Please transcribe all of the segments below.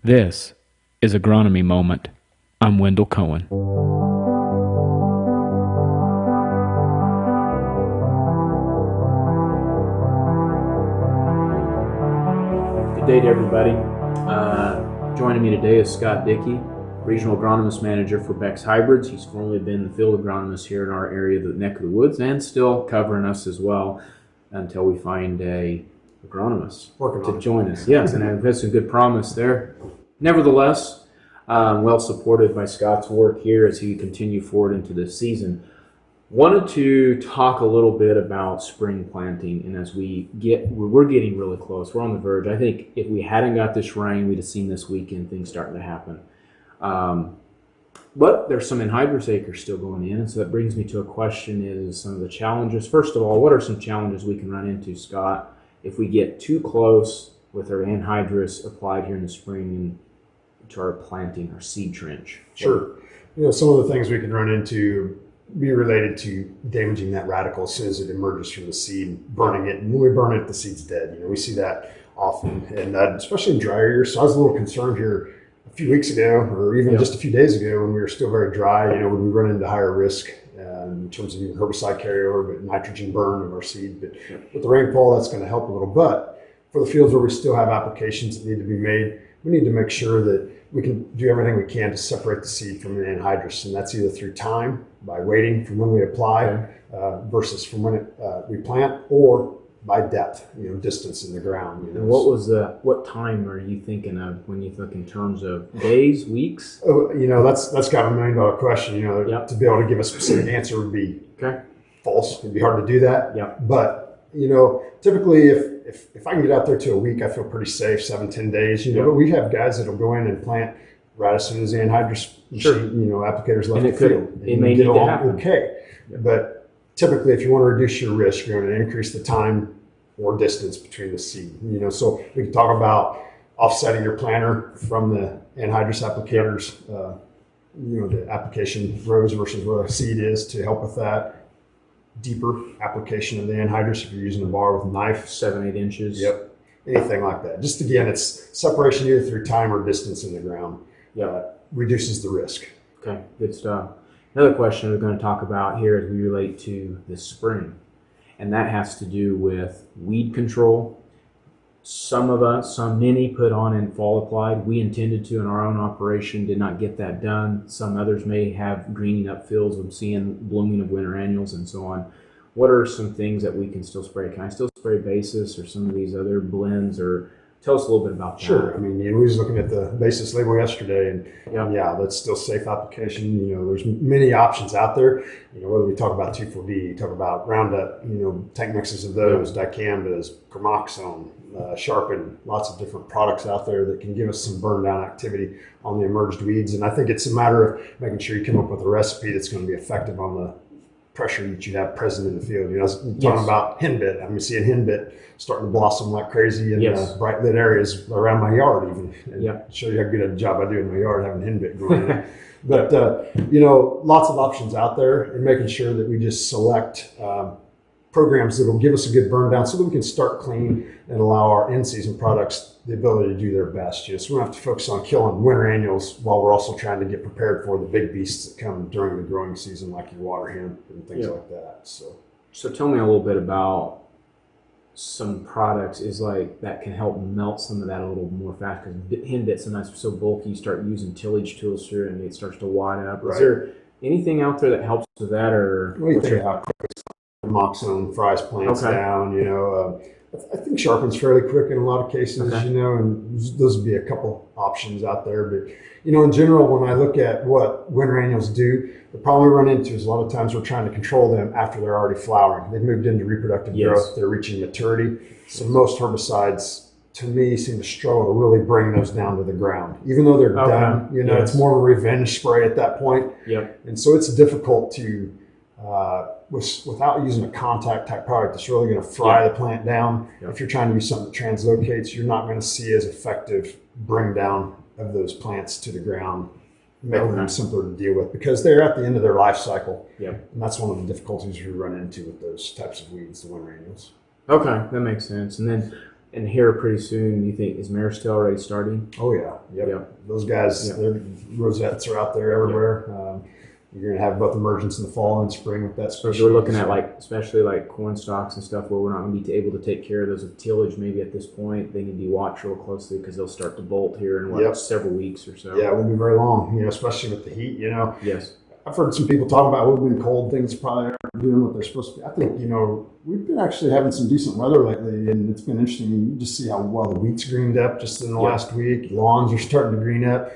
This is Agronomy Moment. I'm Wendell Cohen. Good day to everybody. Joining me today is Scott Dickey, Regional Agronomist Manager for Beck's Hybrids. He's formerly been the field agronomist here in our area, the neck of the woods, and still covering us as well until we find a agronomist to join us. Yes, and I've had some good promise there. Nevertheless, well supported by Scott's work here as he continue forward into this season. Wanted to talk a little bit about spring planting, and as we're getting really close. We're on the verge. I think if we hadn't got this rain, we'd have seen this weekend things starting to happen. But there's some anhydrous acres still going in, and so that brings me to a question: is some of the challenges. First of all, what are some challenges we can run into, Scott, if we get too close with our anhydrous applied here in the spring to our planting, our seed trench? Sure. Some of the things we can run into be related to damaging that radicle as soon as it emerges from the seed, burning it. And when we burn it, the seed's dead. We see that often, and especially in drier years. So I was a little concerned here a few weeks ago, or even just a few days ago when we were still very dry, would we run into higher risk in terms of even herbicide carryover, but nitrogen burn of our seed. But with the rainfall, that's going to help a little. But for the fields where we still have applications that need to be made, we need to make sure that we can do everything we can to separate the seed from an anhydrous, and that's either through time, by waiting from when we apply versus from when we plant, or by depth, distance in the ground. And what time are you thinking of when you think in terms of days, weeks? Oh, that's kind of $1 million question. To be able to give a specific answer would be false. It'd be hard to do that. But typically if I can get out there to a week, I feel pretty safe. 7-10 days. But we have guys that'll go in and plant right as soon as the anhydrous machine, applicators left the field. It may need to happen. Okay. But typically, if you want to reduce your risk, you're going to increase the time or distance between the seed. So we can talk about offsetting your planter from the anhydrous applicators, the application rows versus where the seed is to help with that. Deeper application of the anhydrous if you're using a bar with a knife. 7-8 inches. Yep. Anything like that. Just again, it's separation either through time or distance in the ground. Reduces the risk. Okay, good stuff. Another question we're going to talk about here as we relate to the spring, and that has to do with weed control. Many put on and fall applied. We intended to in our own operation, did not get that done. Some others may have greening up fields of seeing blooming of winter annuals and so on. What are some things that we can still spray? Can I still spray Basis or some of these other blends, or tell us a little bit about that? Sure. We was looking at the Basis label yesterday, and that's still safe application. There's many options out there. Whether we talk about 2,4-D, talk about Roundup, tank mixes of those, dicambas, Gramoxone, Sharpen, lots of different products out there that can give us some burn down activity on the emerged weeds. And I think it's a matter of making sure you come up with a recipe that's going to be effective on the pressure that you have present in the field. I was talking about henbit. I'm seeing henbit starting to blossom like crazy in bright lit areas around my yard even. And show you how good a job I do in my yard having henbit going on. But, lots of options out there, and making sure that we just select programs that will give us a good burn down so that we can start clean and allow our in-season products the ability to do their best. So we don't have to focus on killing winter annuals while we're also trying to get prepared for the big beasts that come during the growing season, like your water hemp and things like that. So tell me a little bit about some products that can help melt some of that a little more fast, because henbit sometimes is so bulky, you start using tillage tools through it and it starts to wad up. Is there anything out there that helps with that, or Gramoxone fries plants down? I think Sharpen's fairly quick in a lot of cases, and those would be a couple options out there. But, in general, when I look at what winter annuals do, the problem we run into is a lot of times we're trying to control them after they're already flowering. They've moved into reproductive growth. They're reaching maturity. So most herbicides, to me, seem to struggle to really bring those down to the ground. Even though they're done, it's more of a revenge spray at that point. And so it's difficult to, without using a contact type product that's really going to fry the plant down. If you're trying to use something that translocates, you're not going to see as effective bring down of those plants to the ground, making them simpler to deal with because they're at the end of their life cycle. And that's one of the difficulties we run into with those types of weeds, the winter annuals. Okay, that makes sense. And then And here pretty soon, you think, is Mare's Tail already starting? Oh yeah, yep. Yep. Those guys, Yep. their rosettes are out there everywhere. You're going to have both emergence in the fall and spring with that So species. we're looking at especially corn stalks and stuff where we're not going to be able to take care of those with tillage maybe at this point. They need to be watched real closely because they'll start to bolt here in several weeks or so. Yeah, it won't be very long, especially with the heat, Yes. I've heard some people talk about when cold things probably aren't doing what they're supposed to be. I think, we've been actually having some decent weather lately, and it's been interesting. You just see how well the wheat's greened up just in the last week. Lawns are starting to green up.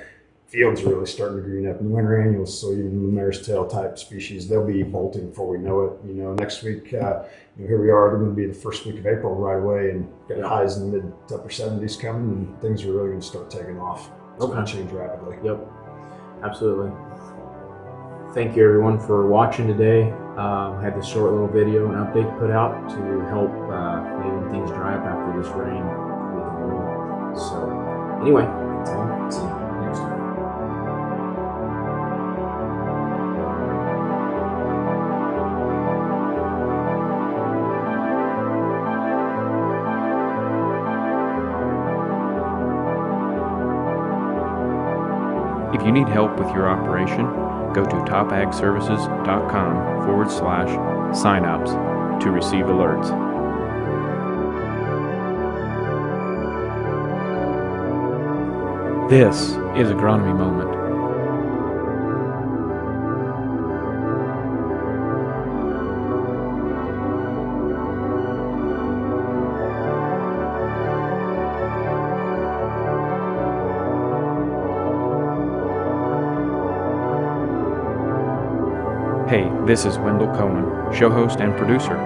Fields are really starting to green up in the winter annuals. So even the Mare's Tail type species, they'll be bolting before we know it. Next week, here we are. They're going to be the first week of April right away, and got highs in the mid to upper 70s coming, and things are really going to start taking off. It's going to change rapidly. Yep, absolutely. Thank you everyone for watching today. Had this short little video and update to put out to help maybe when things dry up after this rain. We can move. So anyway, see you next time. If you need help with your operation, go to topagservices.com/signups to receive alerts. This is Agronomy Moment. Hey, this is Wendell Cohen, show host and producer.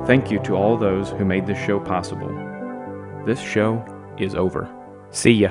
Thank you to all those who made this show possible. This show is over. See ya.